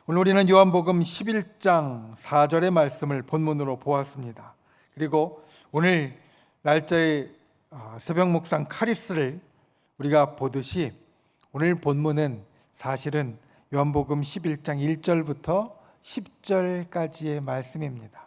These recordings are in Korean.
오늘 우리는 요한복음 11장 4절의 말씀을 본문으로 보았습니다. 그리고 오늘 날짜의 새벽 묵상 카리스를 우리가 보듯이 오늘 본문은 사실은 요한복음 11장 1절부터 10절까지의 말씀입니다.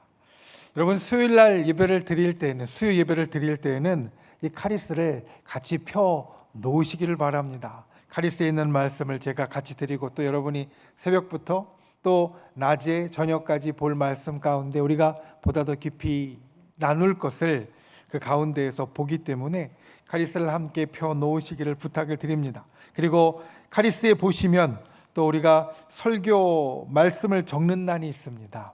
여러분, 수요 예배를 드릴 때에는 이 카리스를 같이 펴 놓으시기를 바랍니다. 카리스에 있는 말씀을 제가 같이 드리고 또 여러분이 새벽부터 또 낮에 저녁까지 볼 말씀 가운데 우리가 보다 더 깊이 나눌 것을 그 가운데에서 보기 때문에 카리스를 함께 펴 놓으시기를 부탁을 드립니다. 그리고 카리스에 보시면 또 우리가 설교 말씀을 적는 난이 있습니다.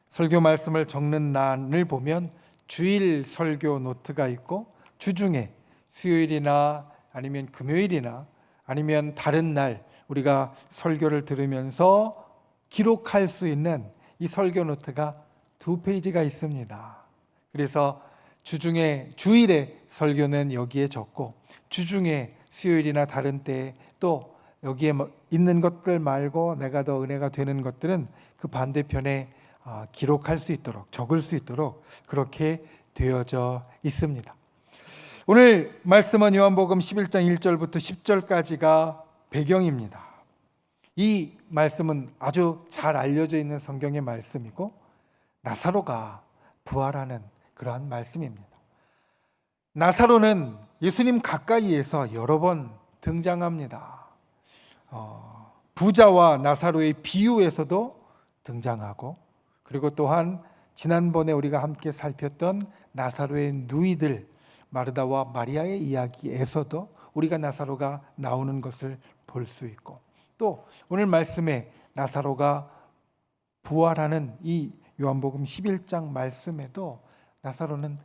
설교 말씀을 적는 난을 보면 주일 설교 노트가 있고 주중에 수요일이나 아니면 금요일이나 아니면 다른 날 우리가 설교를 들으면서 기록할 수 있는 이 설교 노트가 2페이지가 있습니다. 그래서 주일에 설교는 여기에 적고 주중에 수요일이나 다른 때에 또 여기에 있는 것들 말고 내가 더 은혜가 되는 것들은 그 반대편에 기록할 수 있도록, 적을 수 있도록 그렇게 되어져 있습니다. 오늘 말씀은 요한복음 11장 1절부터 10절까지가 배경입니다. 이 말씀은 아주 잘 알려져 있는 성경의 말씀이고 나사로가 부활하는 그러한 말씀입니다. 나사로는 예수님 가까이에서 여러 번 등장합니다. 부자와 나사로의 비유에서도 등장하고 그리고 또한 지난번에 우리가 함께 살폈던 나사로의 누이들 마르다와 마리아의 이야기에서도 우리가 나사로가 나오는 것을 볼 수 있고 또 오늘 말씀에 나사로가 부활하는 이 요한복음 11장 말씀에도 나사로는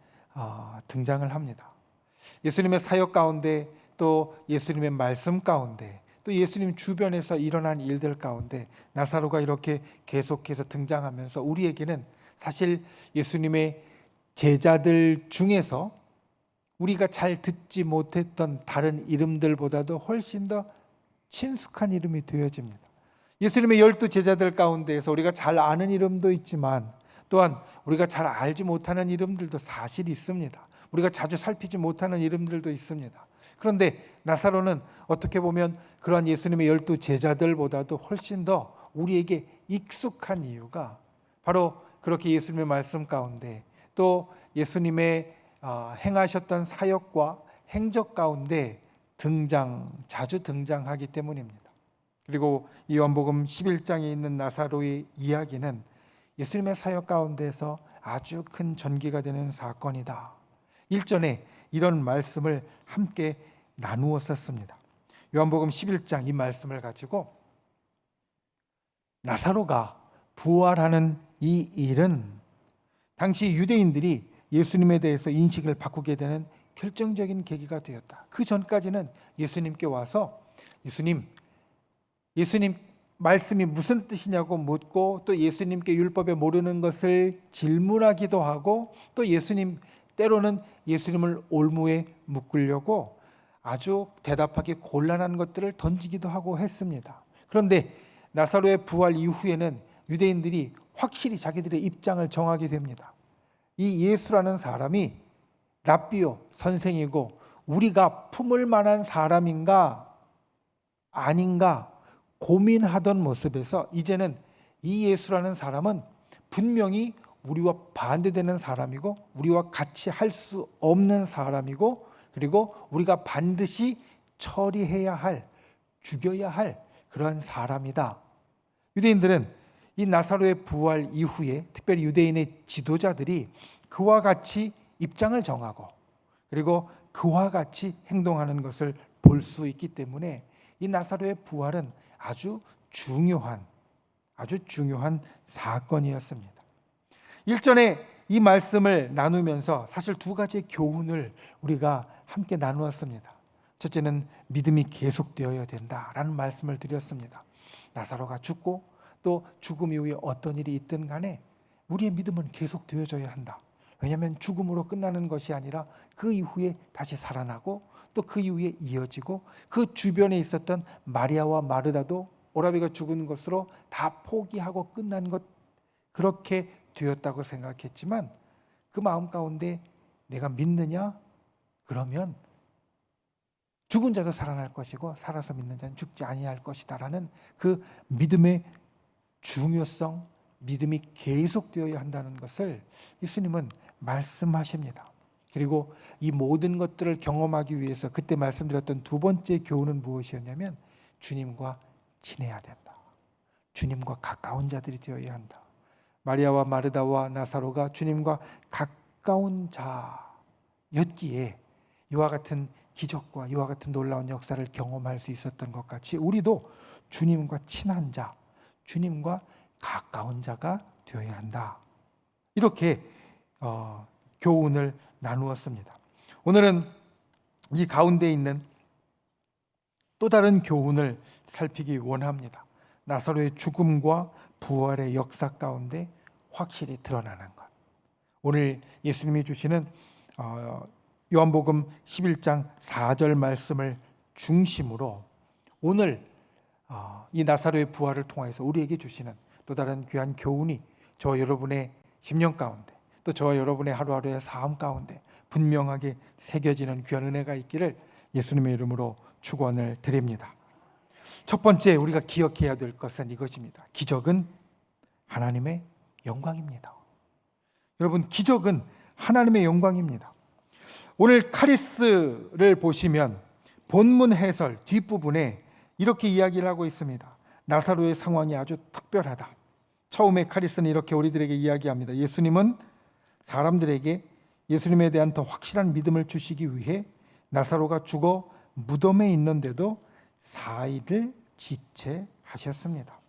등장을 합니다. 예수님의 사역 가운데 또 예수님의 말씀 가운데 또 예수님 주변에서 일어난 일들 가운데 나사로가 이렇게 계속해서 등장하면서 우리에게는 사실 예수님의 제자들 중에서 우리가 잘 듣지 못했던 다른 이름들보다도 훨씬 더 친숙한 이름이 되어집니다. 예수님의 12 제자들 가운데에서 우리가 잘 아는 이름도 있지만 또한 우리가 잘 알지 못하는 이름들도 사실 있습니다. 우리가 자주 살피지 못하는 이름들도 있습니다. 그런데 나사로는 어떻게 보면 그러한 예수님의 12 제자들보다도 훨씬 더 우리에게 익숙한 이유가 바로 그렇게 예수님의 말씀 가운데 또 예수님의 행하셨던 사역과 행적 가운데 자주 등장하기 때문입니다. 그리고 이 요한복음 11장에 있는 나사로의 이야기는 예수님의 사역 가운데서 아주 큰 전개가 되는 사건이다. 일전에 이런 말씀을 함께 나누었었습니다. 요한복음 11장 이 말씀을 가지고 나사로가 부활하는 이 일은 당시 유대인들이 예수님에 대해서 인식을 바꾸게 되는 결정적인 계기가 되었다. 그 전까지는 예수님께 와서 예수님 말씀이 무슨 뜻이냐고 묻고 또 예수님께 율법에 모르는 것을 질문하기도 하고 또 때로는 예수님을 올무에 묶으려고 아주 대답하기 곤란한 것들을 던지기도 하고 했습니다. 그런데 나사로의 부활 이후에는 유대인들이 확실히 자기들의 입장을 정하게 됩니다. 이 예수라는 사람이 랍비요 선생이고 우리가 품을 만한 사람인가 아닌가 고민하던 모습에서 이제는 이 예수라는 사람은 분명히 우리와 반대되는 사람이고 우리와 같이 할 수 없는 사람이고 그리고 우리가 반드시 처리해야 할, 죽여야 할 그러한 사람이다. 유대인들은 이 나사로의 부활 이후에 특별히 유대인의 지도자들이 그와 같이 입장을 정하고 그리고 그와 같이 행동하는 것을 볼 수 있기 때문에 이 나사로의 부활은 아주 중요한 사건이었습니다. 일전에 이 말씀을 나누면서 사실 2가지의 교훈을 우리가 함께 나누었습니다. 첫째는 믿음이 계속되어야 된다라는 말씀을 드렸습니다. 나사로가 죽고 또 죽음 이후에 어떤 일이 있든 간에 우리의 믿음은 계속되어져야 한다. 왜냐하면 죽음으로 끝나는 것이 아니라 그 이후에 다시 살아나고 또 그 이후에 이어지고 그 주변에 있었던 마리아와 마르다도 오라비가 죽은 것으로 다 포기하고 끝난 것, 그렇게 되었다고 생각했지만 그 마음 가운데 내가 믿느냐? 그러면 죽은 자도 살아날 것이고 살아서 믿는 자는 죽지 아니할 것이다 라는 그 믿음의 중요성, 믿음이 계속되어야 한다는 것을 예수님은 말씀하십니다. 그리고 이 모든 것들을 경험하기 위해서 그때 말씀드렸던 두 번째 교훈은 무엇이었냐면 주님과 친해야 된다. 주님과 가까운 자들이 되어야 한다. 마리아와 마르다와 나사로가 주님과 가까운 자였기에 이와 같은 기적과 이와 같은 놀라운 역사를 경험할 수 있었던 것 같이 우리도 주님과 친한 자, 주님과 가까운 자가 되어야 한다. 이렇게 교훈을 나누었습니다. 오늘은 이 가운데 있는 또 다른 교훈을 살피기 원합니다. 나사로의 죽음과 부활의 역사 가운데 확실히 드러나는 것. 오늘 예수님이 주시는 요한복음 11장 4절 말씀을 중심으로 오늘 이 나사로의 부활을 통해서 우리에게 주시는 또 다른 귀한 교훈이 저와 여러분의 심령 가운데 또 저와 여러분의 하루하루의 삶 가운데 분명하게 새겨지는 귀한 은혜가 있기를 예수님의 이름으로 축원을 드립니다. 첫 번째 우리가 기억해야 될 것은 이것입니다. 기적은 하나님의 영광입니다. 여러분, 기적은 하나님의 영광입니다. 오늘 카리스를 보시면 본문 해설 뒷부분에 이렇게 이야기를 하고 있습니다. 나사로의 상황이 아주 특별하다. 처음에 카리스는 이렇게 우리들에게 이야기합니다. 예수님은 사람들에게 예수님에 대한 더 확실한 믿음을 주시기 위해 나사로가 죽어 무덤에 있는데도 4일을 지체하셨습니다.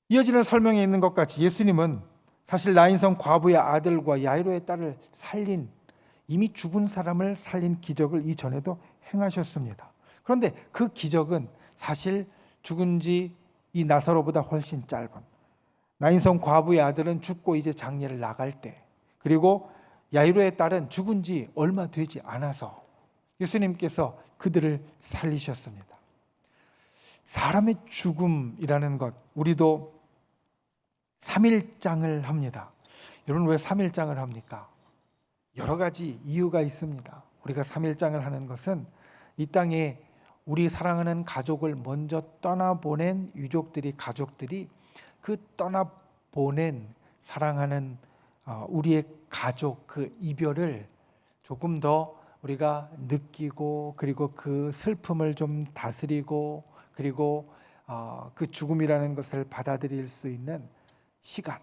이어지는 설명에 있는 것 같이 예수님은 사실 나인성 과부의 아들과 야이로의 딸을 살린, 이미 죽은 사람을 살린 기적을 이전에도 행하셨습니다. 그런데 그 기적은 사실 죽은 지 이 나사로보다 훨씬 짧은, 나인성 과부의 아들은 죽고 이제 장례를 나갈 때, 그리고 야이로의 딸은 죽은 지 얼마 되지 않아서 예수님께서 그들을 살리셨습니다. 사람의 죽음이라는 것, 우리도 3일장을 합니다. 여러분, 왜 3일장을 합니까? 여러 가지 이유가 있습니다. 우리가 3일장을 하는 것은 이 땅에 우리 사랑하는 가족을 먼저 떠나보낸 가족들이 그 떠나보낸 사랑하는 우리의 가족, 그 이별을 조금 더 우리가 느끼고, 그리고 그 슬픔을 좀 다스리고, 그리고 그 죽음이라는 것을 받아들일 수 있는 시간,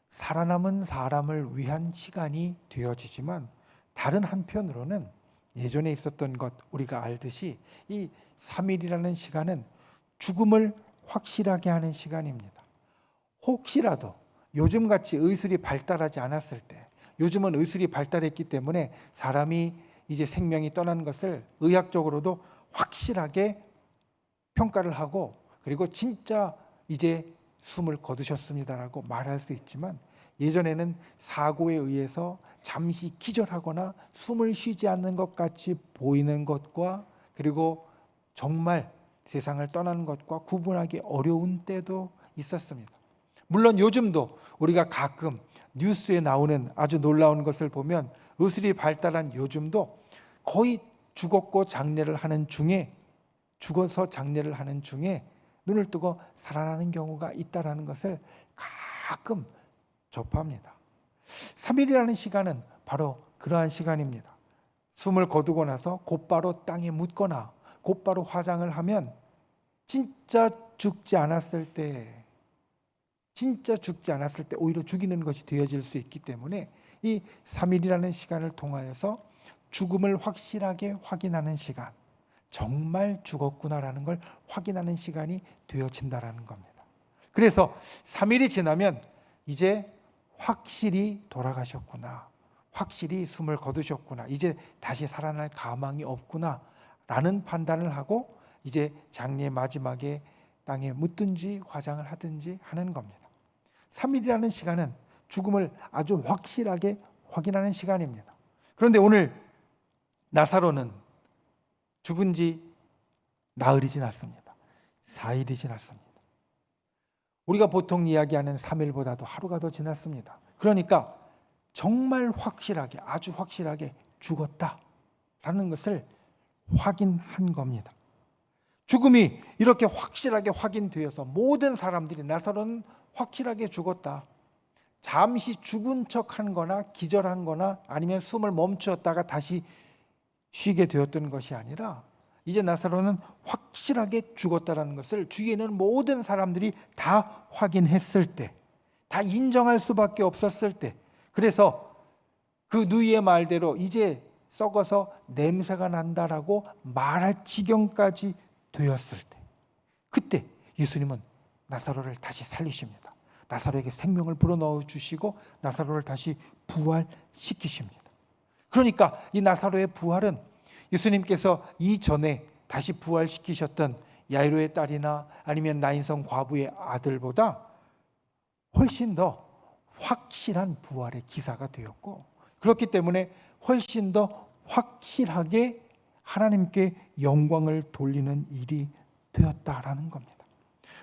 살아남은 사람을 위한 시간이 되어지지만, 다른 한편으로는 예전에 있었던 것 우리가 알듯이 이 3일이라는 시간은 죽음을 확실하게 하는 시간입니다. 혹시라도 요즘같이 의술이 발달하지 않았을 때, 요즘은 의술이 발달했기 때문에 사람이 이제 생명이 떠난 것을 의학적으로도 확실하게 평가를 하고, 그리고 진짜 이제 숨을 거두셨습니다라고 말할 수 있지만, 예전에는 사고에 의해서 잠시 기절하거나 숨을 쉬지 않는 것 같이 보이는 것과, 그리고 정말 세상을 떠나는 것과 구분하기 어려운 때도 있었습니다. 물론 요즘도 우리가 가끔 뉴스에 나오는 아주 놀라운 것을 보면, 의술이 발달한 요즘도 거의 죽어서 장례를 하는 중에 눈을 뜨고 살아나는 경우가 있다는 것을 가끔 접합니다. 3일이라는 시간은 바로 그러한 시간입니다. 숨을 거두고 나서 곧바로 땅에 묻거나 곧바로 화장을 하면 진짜 죽지 않았을 때 오히려 죽이는 것이 되어질 수 있기 때문에 이 3일이라는 시간을 통하여서 죽음을 확실하게 확인하는 시간, 정말 죽었구나라는 걸 확인하는 시간이 되어진다라는 겁니다. 그래서 3일이 지나면 이제 확실히 돌아가셨구나, 확실히 숨을 거두셨구나, 이제 다시 살아날 가망이 없구나 라는 판단을 하고 이제 장례 마지막에 땅에 묻든지 화장을 하든지 하는 겁니다. 3일이라는 시간은 죽음을 아주 확실하게 확인하는 시간입니다. 그런데 오늘 나사로는 죽은 지 나흘이 지났습니다. 4일이 지났습니다. 우리가 보통 이야기하는 3일보다도 하루가 더 지났습니다. 그러니까 정말 확실하게, 아주 확실하게 죽었다라는 것을 확인한 겁니다. 죽음이 이렇게 확실하게 확인되어서 모든 사람들이 나사로는 확실하게 죽었다, 잠시 죽은 척한 거나 기절한 거나 아니면 숨을 멈추었다가 다시 쉬게 되었던 것이 아니라 이제 나사로는 확실하게 죽었다는 것을 주위에 있는 모든 사람들이 다 확인했을 때, 다 인정할 수밖에 없었을 때, 그래서 그 누이의 말대로 이제 썩어서 냄새가 난다라고 말할 지경까지 되었을 때, 그때 예수님은 나사로를 다시 살리십니다. 나사로에게 생명을 불어넣어 주시고 나사로를 다시 부활시키십니다. 그러니까 이 나사로의 부활은 예수님께서 이전에 다시 부활시키셨던 야이로의 딸이나 아니면 나인성 과부의 아들보다 훨씬 더 확실한 부활의 기사가 되었고, 그렇기 때문에 훨씬 더 확실하게 하나님께 영광을 돌리는 일이 되었다라는 겁니다.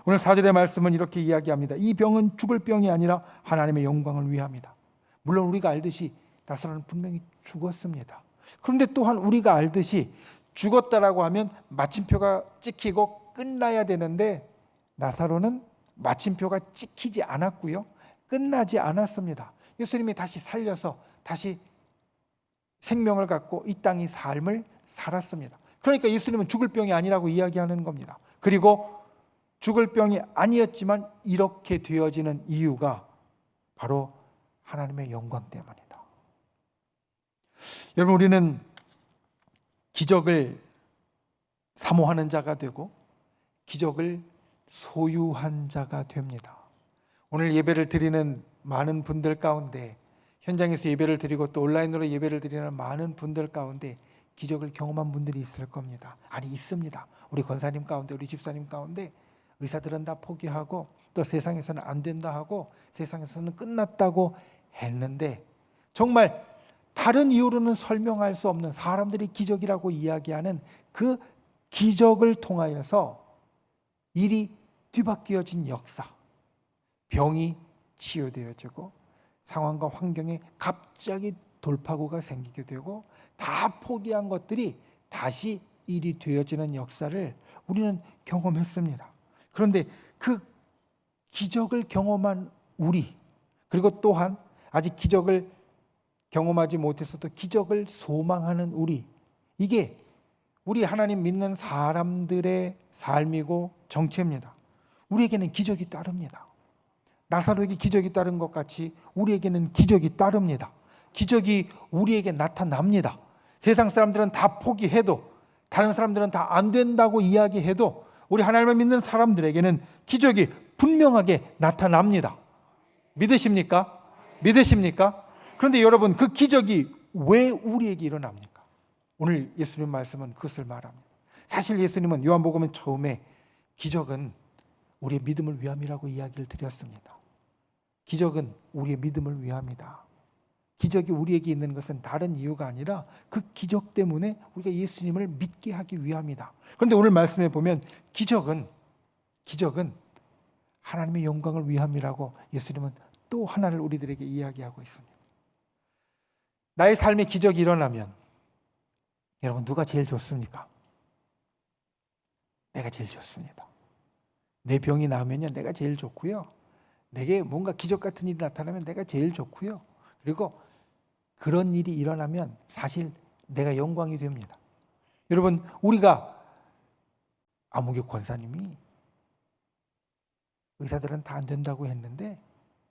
오늘 4절의 말씀은 이렇게 이야기합니다. 이 병은 죽을 병이 아니라 하나님의 영광을 위함이다. 물론 우리가 알듯이 나사로는 분명히 죽었습니다. 그런데 또한 우리가 알듯이 죽었다라고 하면 마침표가 찍히고 끝나야 되는데 나사로는 마침표가 찍히지 않았고요, 끝나지 않았습니다. 예수님이 다시 살려서 다시 생명을 갖고 이 땅의 삶을 살았습니다. 그러니까 예수님은 죽을 병이 아니라고 이야기하는 겁니다. 그리고 죽을 병이 아니었지만 이렇게 되어지는 이유가 바로 하나님의 영광 때문이다. 여러분, 우리는 기적을 사모하는 자가 되고 기적을 소유한 자가 됩니다. 오늘 예배를 드리는 많은 분들 가운데, 현장에서 예배를 드리고 또 온라인으로 예배를 드리는 많은 분들 가운데 기적을 경험한 분들이 있을 겁니다. 아니, 있습니다. 우리 권사님 가운데, 우리 집사님 가운데 의사들은 다 포기하고 또 세상에서는 안 된다 하고 세상에서는 끝났다고 했는데, 정말 다른 이유로는 설명할 수 없는, 사람들이 기적이라고 이야기하는 그 기적을 통하여서 일이 뒤바뀌어진 역사, 병이 치유되어지고 상황과 환경에 갑자기 돌파구가 생기게 되고 다 포기한 것들이 다시 일이 되어지는 역사를 우리는 경험했습니다. 그런데 그 기적을 경험한 우리, 그리고 또한 아직 기적을 경험하지 못했어도 기적을 소망하는 우리, 이게 우리 하나님 믿는 사람들의 삶이고 정체입니다. 우리에게는 기적이 따릅니다. 나사로에게 기적이 따른 것 같이 우리에게는 기적이 따릅니다. 기적이 우리에게 나타납니다. 세상 사람들은 다 포기해도, 다른 사람들은 다 안 된다고 이야기해도 우리 하나님을 믿는 사람들에게는 기적이 분명하게 나타납니다. 믿으십니까? 믿으십니까? 그런데 여러분, 그 기적이 왜 우리에게 일어납니까? 오늘 예수님 말씀은 그것을 말합니다. 사실 예수님은 요한복음은 처음에 기적은 우리의 믿음을 위함이라고 이야기를 드렸습니다. 기적은 우리의 믿음을 위함이다. 기적이 우리에게 있는 것은 다른 이유가 아니라 그 기적 때문에 우리가 예수님을 믿게 하기 위함이다. 그런데 오늘 말씀에 보면 기적은 하나님의 영광을 위함이라고 예수님은 또 하나를 우리들에게 이야기하고 있습니다. 나의 삶에 기적이 일어나면 여러분, 누가 제일 좋습니까? 내가 제일 좋습니다. 내 병이 나으면요, 내가 제일 좋고요, 내게 뭔가 기적 같은 일이 나타나면 내가 제일 좋고요, 그리고 그런 일이 일어나면 사실 내가 영광이 됩니다. 여러분, 우리가 아무개 권사님이 의사들은 다 안 된다고 했는데,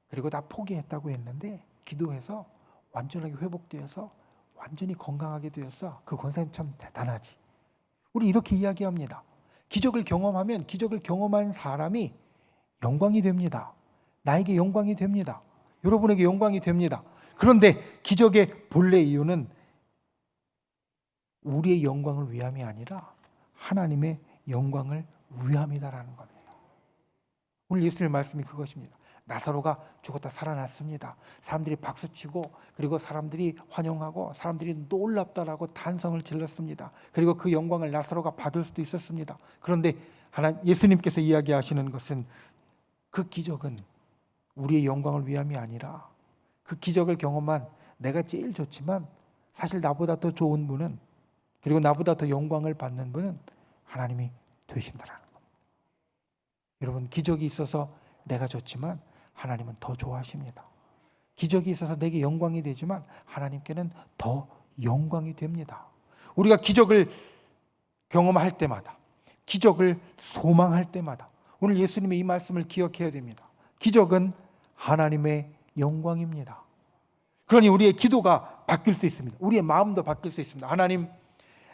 그리고 다 포기했다고 했는데 기도해서 완전하게 회복되어서 완전히 건강하게 되어서 그 권사님 참 대단하지. 우리 이렇게 이야기합니다. 기적을 경험하면 기적을 경험한 사람이 영광이 됩니다. 나에게 영광이 됩니다. 여러분에게 영광이 됩니다. 그런데 기적의 본래 이유는 우리의 영광을 위함이 아니라 하나님의 영광을 위함이다라는 겁니다. 오늘 예수님의 말씀이 그것입니다. 나사로가 죽었다 살아났습니다. 사람들이 박수치고 그리고 사람들이 환영하고 사람들이 놀랍다라고 탄성을 질렀습니다. 그리고 그 영광을 나사로가 받을 수도 있었습니다. 그런데 예수님께서 이야기하시는 것은 그 기적은 우리의 영광을 위함이 아니라 그 기적을 경험한 내가 제일 좋지만 사실 나보다 더 좋은 분은, 그리고 나보다 더 영광을 받는 분은 하나님이 되신다라는 겁니다. 여러분, 기적이 있어서 내가 좋지만 하나님은 더 좋아하십니다. 기적이 있어서 내게 영광이 되지만 하나님께는 더 영광이 됩니다. 우리가 기적을 경험할 때마다, 기적을 소망할 때마다 오늘 예수님의 이 말씀을 기억해야 됩니다. 기적은 하나님의 영광입니다. 그러니 우리의 기도가 바뀔 수 있습니다. 우리의 마음도 바뀔 수 있습니다. 하나님,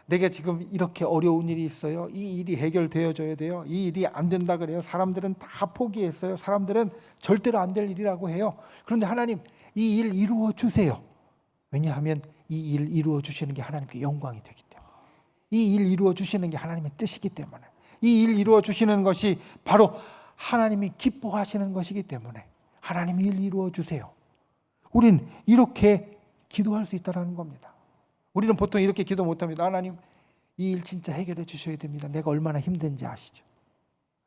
내게 지금 이렇게 어려운 일이 있어요. 이 일이 해결되어져야 돼요. 이 일이 안 된다 그래요. 사람들은 다 포기했어요. 사람들은 절대로 안 될 일이라고 해요. 그런데 하나님, 이 일 이루어 주세요. 왜냐하면 이 일 이루어 주시는 게 하나님께 영광이 되기 때문에, 이 일 이루어 주시는 게 하나님의 뜻이기 때문에, 이 일 이루어 주시는 것이 바로 하나님이 기뻐하시는 것이기 때문에 하나님이 일 이루어 주세요. 우린 이렇게 기도할 수 있다는 겁니다. 우리는 보통 이렇게 기도 못합니다. 하나님, 이 일 진짜 해결해 주셔야 됩니다. 내가 얼마나 힘든지 아시죠?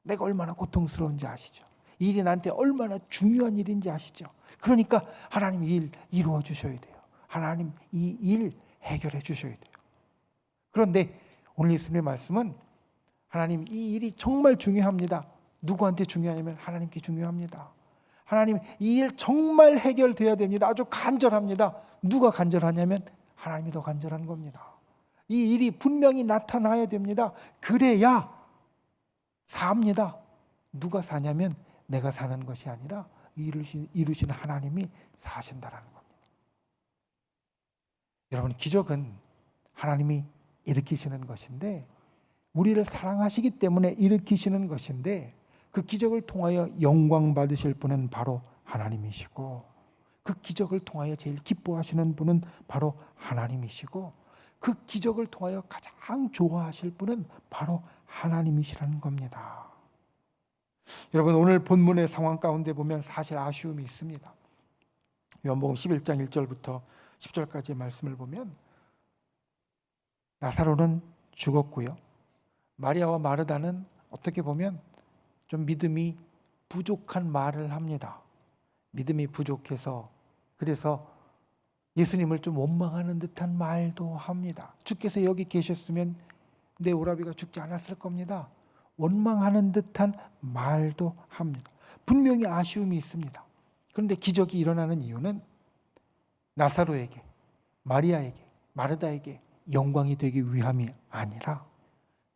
내가 얼마나 고통스러운지 아시죠? 이 일이 나한테 얼마나 중요한 일인지 아시죠? 그러니까 하나님 이 일 이루어 주셔야 돼요. 하나님 이 일 해결해 주셔야 돼요. 그런데 오늘 예수님의 말씀은 하나님 이 일이 정말 중요합니다. 누구한테 중요하냐면 하나님께 중요합니다. 하나님 이 일 정말 해결돼야 됩니다. 아주 간절합니다. 누가 간절하냐면 하나님이 더 간절한 겁니다. 이 일이 분명히 나타나야 됩니다. 그래야 삽니다. 누가 사냐면 내가 사는 것이 아니라 이루시는 하나님이 사신다라는 겁니다. 여러분, 기적은 하나님이 일으키시는 것인데, 우리를 사랑하시기 때문에 일으키시는 것인데, 그 기적을 통하여 영광 받으실 분은 바로 하나님이시고, 그 기적을 통하여 제일 기뻐하시는 분은 바로 하나님이시고, 그 기적을 통하여 가장 좋아하실 분은 바로 하나님이시라는 겁니다. 여러분, 오늘 본문의 상황 가운데 보면 사실 아쉬움이 있습니다. 요한복음 11장 1절부터 10절까지의 말씀을 보면 나사로는 죽었고요, 마리아와 마르다는 어떻게 보면 좀 믿음이 부족한 말을 합니다. 믿음이 부족해서, 그래서 예수님을 좀 원망하는 듯한 말도 합니다. 주께서 여기 계셨으면 내 오라비가 죽지 않았을 겁니다. 원망하는 듯한 말도 합니다. 분명히 아쉬움이 있습니다. 그런데 기적이 일어나는 이유는 나사로에게, 마리아에게, 마르다에게 영광이 되기 위함이 아니라,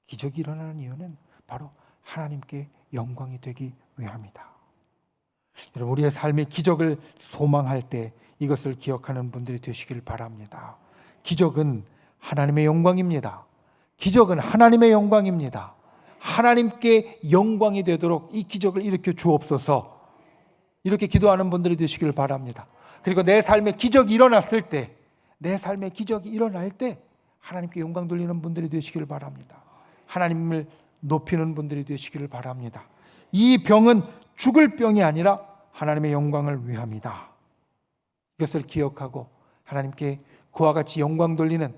기적이 일어나는 이유는 바로 하나님께 영광이 되기 위함이다. 여러분, 우리의 삶의 기적을 소망할 때 이것을 기억하는 분들이 되시길 바랍니다. 기적은 하나님의 영광입니다. 기적은 하나님의 영광입니다. 하나님께 영광이 되도록 이 기적을 일으켜 주옵소서, 이렇게 기도하는 분들이 되시길 바랍니다. 그리고 내 삶에 기적이 일어났을 때, 내 삶에 기적이 일어날 때 하나님께 영광 돌리는 분들이 되시길 바랍니다. 하나님을 높이는 분들이 되시기를 바랍니다. 이 병은 죽을 병이 아니라 하나님의 영광을 위함이다. 이것을 기억하고 하나님께 그와 같이 영광 돌리는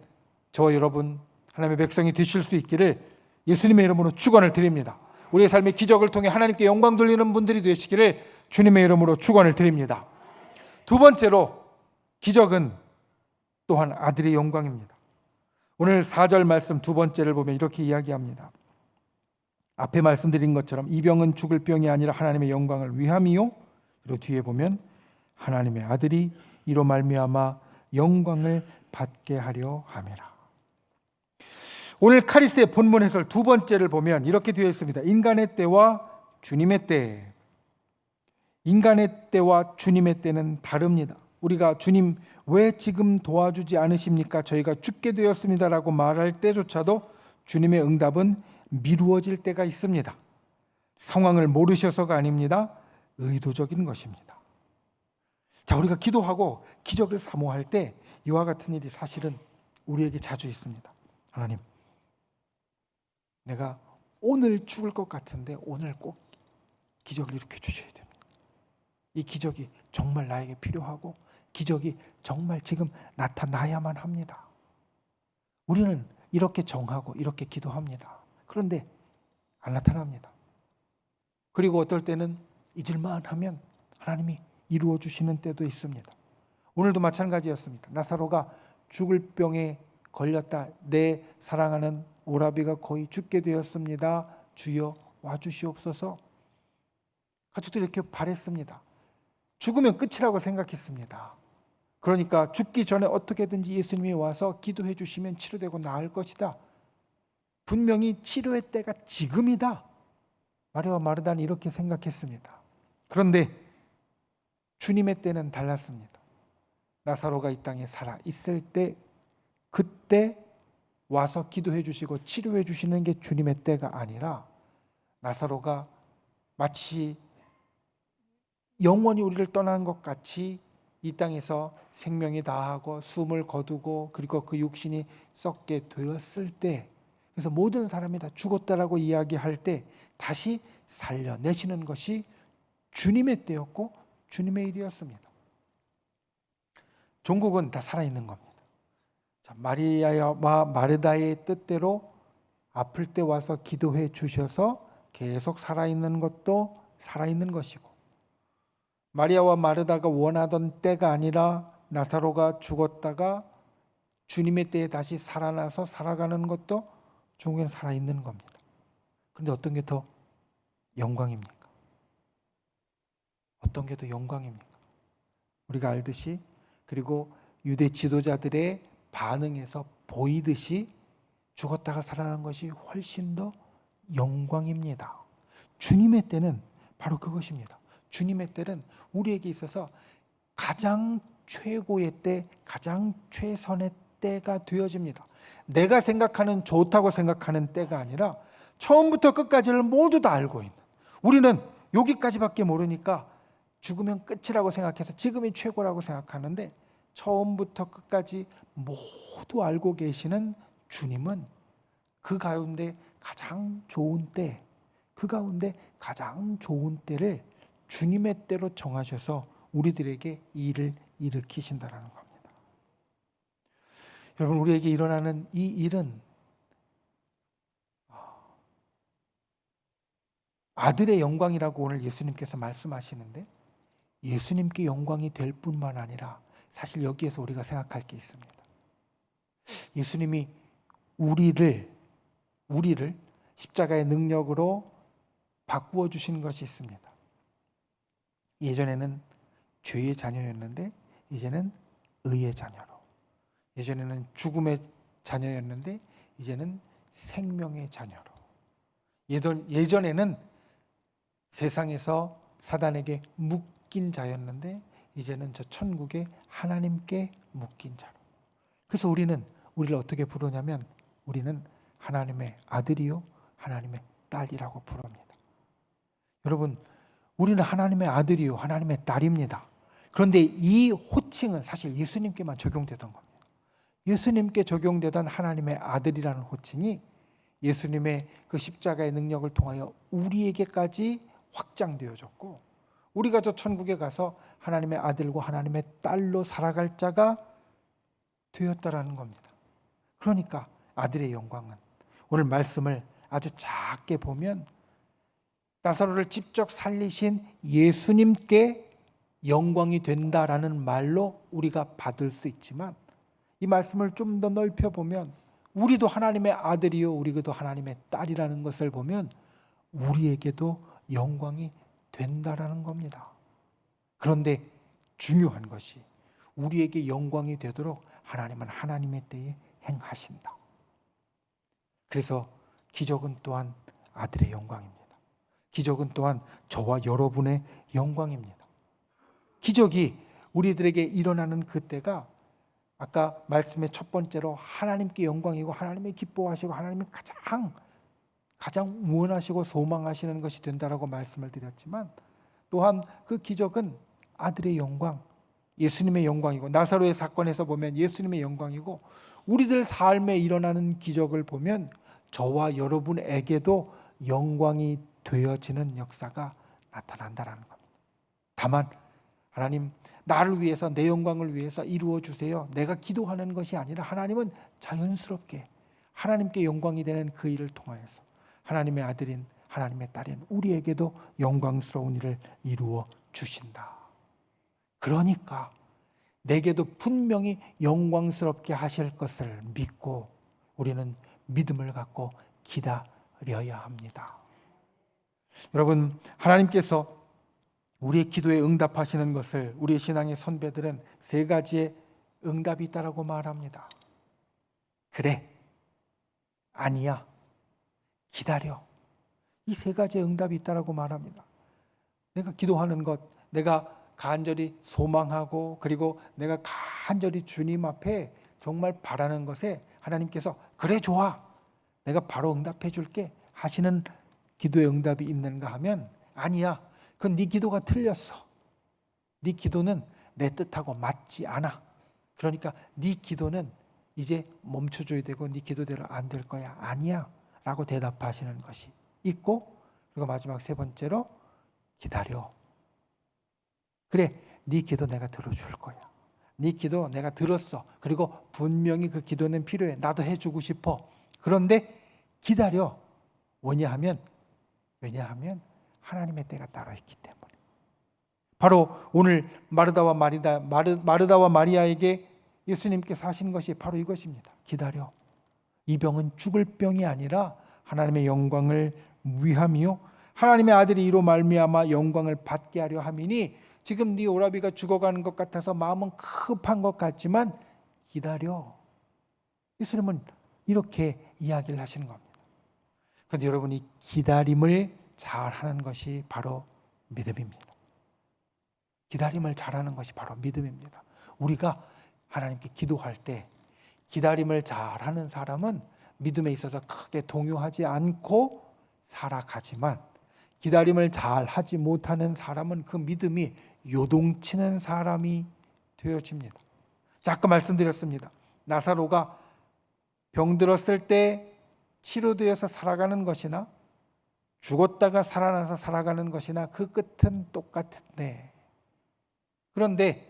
저와 여러분, 하나님의 백성이 되실 수 있기를 예수님의 이름으로 축원을 드립니다. 우리의 삶의 기적을 통해 하나님께 영광 돌리는 분들이 되시기를 주님의 이름으로 축원을 드립니다. 두 번째로, 기적은 또한 아들의 영광입니다. 오늘 4절 말씀 두 번째를 보면 이렇게 이야기합니다. 앞에 말씀드린 것처럼 이 병은 죽을 병이 아니라 하나님의 영광을 위함이요, 그리고 뒤에 보면 하나님의 아들이 이로 말미암아 영광을 받게 하려 함이라. 오늘 카리스의 본문 해설 두 번째를 보면 이렇게 되어 있습니다. 인간의 때와 주님의 때. 인간의 때와 주님의 때는 다릅니다. 우리가 주님 왜 지금 도와주지 않으십니까? 저희가 죽게 되었습니다라고 말할 때조차도 주님의 응답은 미루어질 때가 있습니다. 상황을 모르셔서가 아닙니다. 의도적인 것입니다. 자, 우리가 기도하고 기적을 사모할 때 이와 같은 일이 사실은 우리에게 자주 있습니다. 하나님, 내가 오늘 죽을 것 같은데 오늘 꼭 기적을 일으켜 주셔야 됩니다. 이 기적이 정말 나에게 필요하고 기적이 정말 지금 나타나야만 합니다. 우리는 이렇게 정하고 이렇게 기도합니다. 그런데 안 나타납니다. 그리고 어떨 때는 잊을만 하면 하나님이 이루어 주시는 때도 있습니다. 오늘도 마찬가지였습니다. 나사로가 죽을 병에 걸렸다. 내 사랑하는 오라비가 거의 죽게 되었습니다. 주여 와주시옵소서. 가족들이 이렇게 바랬습니다. 죽으면 끝이라고 생각했습니다. 그러니까 죽기 전에 어떻게든지 예수님이 와서 기도해 주시면 치료되고 나을 것이다. 분명히 치료의 때가 지금이다. 마리아와 마르다는 이렇게 생각했습니다. 그런데 주님의 때는 달랐습니다. 나사로가 이 땅에 살아 있을 때 그때 와서 기도해 주시고 치료해 주시는 게 주님의 때가 아니라 나사로가 마치 영원히 우리를 떠난 것 같이 이 땅에서 생명이 다하고 숨을 거두고 그리고 그 육신이 썩게 되었을 때, 그래서 모든 사람이 다 죽었다라고 이야기할 때 다시 살려내시는 것이 주님의 때였고 주님의 일이었습니다. 종국은 다 살아있는 겁니다. 자, 마리아와 마르다의 뜻대로 아플 때 와서 기도해 주셔서 계속 살아있는 것도 살아있는 것이고, 마리아와 마르다가 원하던 때가 아니라 나사로가 죽었다가 주님의 때에 다시 살아나서 살아가는 것도 종국은 살아있는 겁니다. 그런데 어떤 게 더 영광입니까? 어떤 게 더 영광입니까? 우리가 알듯이, 그리고 유대 지도자들의 반응에서 보이듯이 죽었다가 살아나는 것이 훨씬 더 영광입니다. 주님의 때는 바로 그것입니다. 주님의 때는 우리에게 있어서 가장 최고의 때, 가장 최선의 때가 되어집니다. 내가 생각하는 좋다고 생각하는 때가 아니라 처음부터 끝까지를 모두 다 알고 있는, 우리는 여기까지밖에 모르니까 죽으면 끝이라고 생각해서 지금이 최고라고 생각하는데 처음부터 끝까지 모두 알고 계시는 주님은 그 가운데 가장 좋은 때, 그 가운데 가장 좋은 때를 주님의 때로 정하셔서 우리들에게 이 일을 일으키신다는 겁니다. 여러분, 우리에게 일어나는 이 일은 아들의 영광이라고 오늘 예수님께서 말씀하시는데, 예수님께 영광이 될 뿐만 아니라 사실 여기에서 우리가 생각할 게 있습니다. 예수님이 우리를 십자가의 능력으로 바꾸어 주신 것이 있습니다. 예전에는 죄의 자녀였는데 이제는 의의 자녀로, 예전에는 죽음의 자녀였는데 이제는 생명의 자녀로, 예전에는 세상에서 사단에게 묶인 자였는데 이제는 저 천국에 하나님께 묶인 자로. 그래서 우리를 어떻게 부르냐면 우리는 하나님의 아들이요 하나님의 딸이라고 부릅니다. 여러분, 우리는 하나님의 아들이요 하나님의 딸입니다. 그런데 이 호칭은 사실 예수님께만 적용되던 겁니다. 예수님께 적용되던 하나님의 아들이라는 호칭이 예수님의 그 십자가의 능력을 통하여 우리에게까지 확장되어졌고, 우리가 저 천국에 가서 하나님의 아들과 하나님의 딸로 살아갈 자가 되었다라는 겁니다. 그러니까 아들의 영광은, 오늘 말씀을 아주 작게 보면 나사로를 직접 살리신 예수님께 영광이 된다라는 말로 우리가 받을 수 있지만, 이 말씀을 좀 더 넓혀보면 우리도 하나님의 아들이요 우리도 하나님의 딸이라는 것을 보면 우리에게도 영광이 된다라는 겁니다. 그런데 중요한 것이 우리에게 영광이 되도록 하나님은 하나님의 때에 행하신다. 그래서 기적은 또한 아들의 영광입니다. 기적은 또한 저와 여러분의 영광입니다. 기적이 우리들에게 일어나는 그때가 아까 말씀의 첫 번째로 하나님께 영광이고 하나님이 기뻐하시고 하나님이 가장 원하시고 소망하시는 것이 된다라고 말씀을 드렸지만, 또한 그 기적은 아들의 영광, 예수님의 영광이고, 나사로의 사건에서 보면 예수님의 영광이고, 우리들 삶에 일어나는 기적을 보면 저와 여러분에게도 영광이 되어지는 역사가 나타난다라는 겁니다. 다만 하나님, 나를 위해서, 내 영광을 위해서 이루어 주세요, 내가 기도하는 것이 아니라 하나님은 자연스럽게 하나님께 영광이 되는 그 일을 통하여서 하나님의 아들인, 하나님의 딸인 우리에게도 영광스러운 일을 이루어 주신다. 그러니까 내게도 분명히 영광스럽게 하실 것을 믿고 우리는 믿음을 갖고 기다려야 합니다. 여러분, 하나님께서 우리의 기도에 응답하시는 것을 우리의 신앙의 선배들은 세 가지의 응답이 있다라고 말합니다. 그래, 아니야, 기다려. 이 세 가지의 응답이 있다라고 말합니다. 내가 기도하는 것, 내가 간절히 소망하고 그리고 내가 간절히 주님 앞에 정말 바라는 것에 하나님께서 그래, 좋아, 내가 바로 응답해 줄게 하시는 기도의 응답이 있는가 하면 아니야, 그건 네 기도가 틀렸어. 네 기도는 내 뜻하고 맞지 않아. 그러니까 네 기도는 이제 멈춰줘야 되고 네 기도대로 안 될 거야. 아니야 라고 대답하시는 것이 있고, 그리고 마지막 세 번째로 기다려. 그래, 네 기도 내가 들어줄 거야. 네 기도 내가 들었어. 그리고 분명히 그 기도는 필요해. 나도 해주고 싶어. 그런데 기다려. 왜냐하면 하나님의 때가 따로 있기 때문에. 바로 오늘 마르다와 마리아에게 예수님께서 하신 것이 바로 이것입니다. 기다려. 이 병은 죽을 병이 아니라 하나님의 영광을 위함이요 하나님의 아들이 이로 말미암아 영광을 받게 하려 함이니, 지금 네 오라비가 죽어가는 것 같아서 마음은 급한 것 같지만 기다려. 예수님은 이렇게 이야기를 하시는 겁니다. 그런데 여러분이 기다림을 잘하는 것이 바로 믿음입니다. 기다림을 잘하는 것이 바로 믿음입니다. 우리가 하나님께 기도할 때 기다림을 잘하는 사람은 믿음에 있어서 크게 동요하지 않고 살아가지만, 기다림을 잘하지 못하는 사람은 그 믿음이 요동치는 사람이 되어집니다. 자, 아까 말씀드렸습니다. 나사로가 병들었을 때 치료되어서 살아가는 것이나 죽었다가 살아나서 살아가는 것이나 그 끝은 똑같은데, 그런데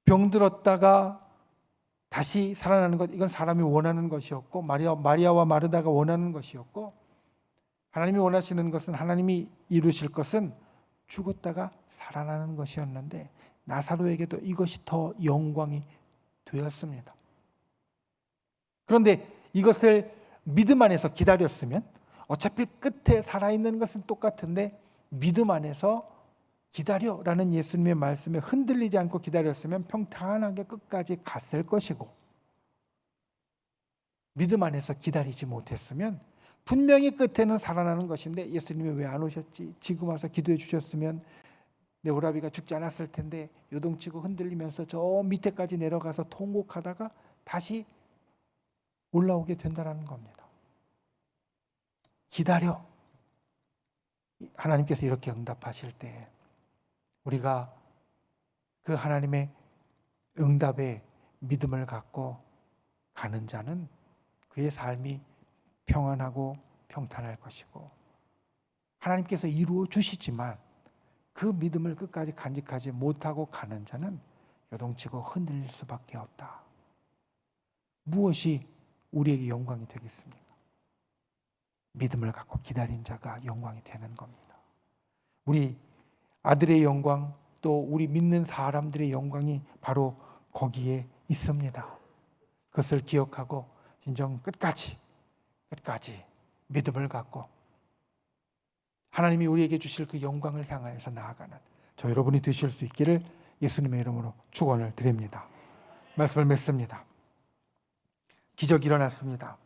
병들었다가 다시 살아나는 것, 이건 사람이 원하는 것이었고 마리아와 마르다가 원하는 것이었고, 하나님이 원하시는 것은, 하나님이 이루실 것은 죽었다가 살아나는 것이었는데 나사로에게도 이것이 더 영광이 되었습니다. 그런데 이것을 믿음 안에서 기다렸으면, 어차피 끝에 살아있는 것은 똑같은데 믿음 안에서 기다려라는 예수님의 말씀에 흔들리지 않고 기다렸으면 평탄하게 끝까지 갔을 것이고, 믿음 안에서 기다리지 못했으면 분명히 끝에는 살아나는 것인데 예수님이 왜 안 오셨지? 지금 와서 기도해 주셨으면 내 오라비가 죽지 않았을 텐데, 요동치고 흔들리면서 저 밑에까지 내려가서 통곡하다가 다시 올라오게 된다는 겁니다. 기다려. 하나님께서 이렇게 응답하실 때 우리가 그 하나님의 응답에 믿음을 갖고 가는 자는 그의 삶이 평안하고 평탄할 것이고, 하나님께서 이루어 주시지만 그 믿음을 끝까지 간직하지 못하고 가는 자는 요동치고 흔들릴 수밖에 없다. 무엇이 우리에게 영광이 되겠습니까? 믿음을 갖고 기다린 자가 영광이 되는 겁니다. 우리 아들의 영광, 또 우리 믿는 사람들의 영광이 바로 거기에 있습니다. 그것을 기억하고 진정 끝까지 믿음을 갖고 하나님이 우리에게 주실 그 영광을 향하여서 나아가는 저 여러분이 되실 수 있기를 예수님의 이름으로 축원을 드립니다. 말씀을 맺습니다. 기적이 일어났습니다.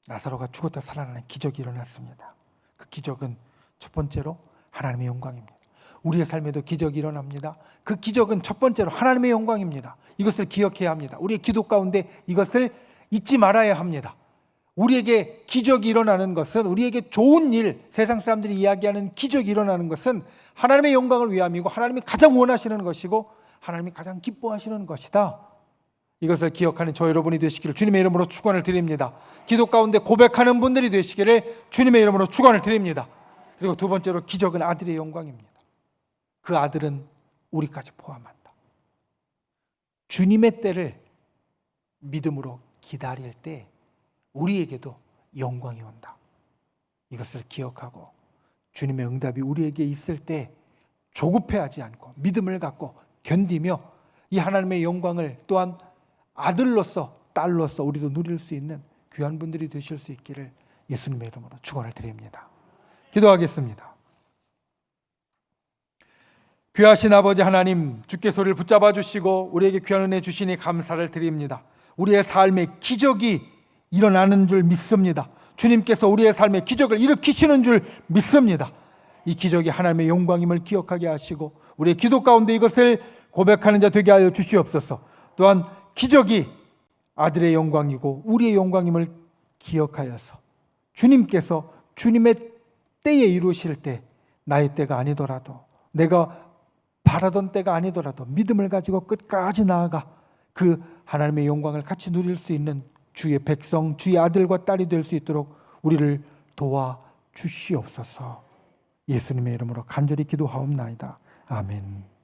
나사로가 죽었다 살아나는 기적이 일어났습니다. 그 기적은 첫 번째로 하나님의 영광입니다. 우리의 삶에도 기적이 일어납니다. 그 기적은 첫 번째로 하나님의 영광입니다. 이것을 기억해야 합니다. 우리의 기도 가운데 이것을 잊지 말아야 합니다. 우리에게 기적이 일어나는 것은, 우리에게 좋은 일, 세상 사람들이 이야기하는 기적이 일어나는 것은 하나님의 영광을 위함이고, 하나님이 가장 원하시는 것이고, 하나님이 가장 기뻐하시는 것이다. 이것을 기억하는 저 여러분이 되시기를 주님의 이름으로 축원을 드립니다. 기도 가운데 고백하는 분들이 되시기를 주님의 이름으로 축원을 드립니다. 그리고 두 번째로 기적은 아들의 영광입니다. 그 아들은 우리까지 포함한다. 주님의 때를 믿음으로 기다릴 때 우리에게도 영광이 온다. 이것을 기억하고 주님의 응답이 우리에게 있을 때 조급해하지 않고 믿음을 갖고 견디며 이 하나님의 영광을 또한 아들로서 딸로서 우리도 누릴 수 있는 귀한 분들이 되실 수 있기를 예수님의 이름으로 축원을 드립니다. 기도하겠습니다. 귀하신 아버지 하나님, 주께서 우리를 붙잡아 주시고 우리에게 귀한 은혜 주시니 감사를 드립니다. 우리의 삶에 기적이 일어나는 줄 믿습니다. 주님께서 우리의 삶에 기적을 일으키시는 줄 믿습니다. 이 기적이 하나님의 영광임을 기억하게 하시고 우리의 기도 가운데 이것을 고백하는 자 되게 하여 주시옵소서. 또한 기적이 아들의 영광이고 우리의 영광임을 기억하여서 주님께서 주님의 때에 이루실 때 나의 때가 아니더라도 내가 바라던 때가 아니더라도 믿음을 가지고 끝까지 나아가 그 하나님의 영광을 같이 누릴 수 있는 주의 백성, 주의 아들과 딸이 될 수 있도록 우리를 도와 주시옵소서. 예수님의 이름으로 간절히 기도하옵나이다. 아멘.